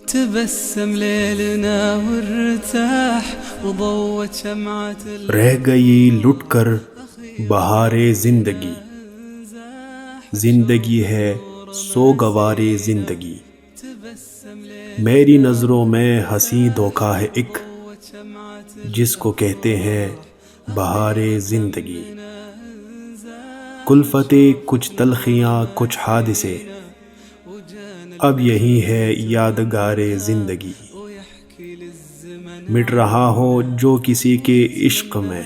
تبسم ليلنا وارتاح وضوت شمعة رہ گئی لٹ کر بہار زندگی، زندگی ہے سوگوار زندگی، میری نظروں میں ہنسی دھوکا ہے ایک، جس کو کہتے ہیں بہار زندگی۔ کلفت کچھ تلخیاں کچھ حادثے، اب یہی ہے یادگار زندگی۔ مٹ رہا ہو جو کسی کے عشق میں،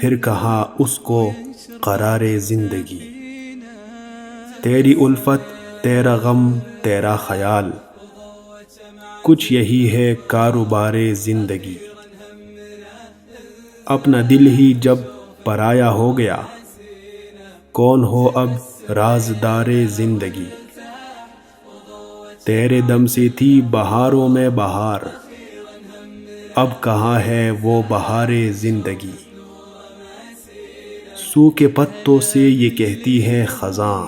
پھر کہاں اس کو قرار زندگی۔ تیری الفت تیرا غم تیرا خیال، کچھ یہی ہے کاروبار زندگی۔ اپنا دل ہی جب پرایا ہو گیا، کون ہو اب رازدار زندگی۔ تیرے دم سے تھی بہاروں میں بہار، اب کہاں ہے وہ بہار زندگی۔ سوکھے پتوں سے یہ کہتی ہے خزاں،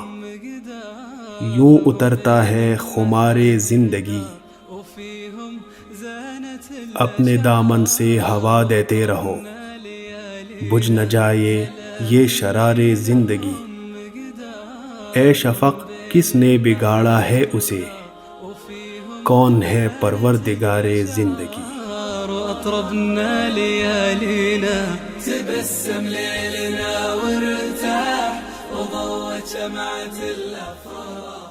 یوں اترتا ہے خمار زندگی۔ اپنے دامن سے ہوا دیتے رہو، بجھ نہ جائے یہ شرار زندگی۔ اے شفق کس نے بگاڑا ہے اسے، کون ہے پروردگار زندگی۔ أطربنا ليالينا تبسم ليلنا وارتاح وضوت شمعة الأفراح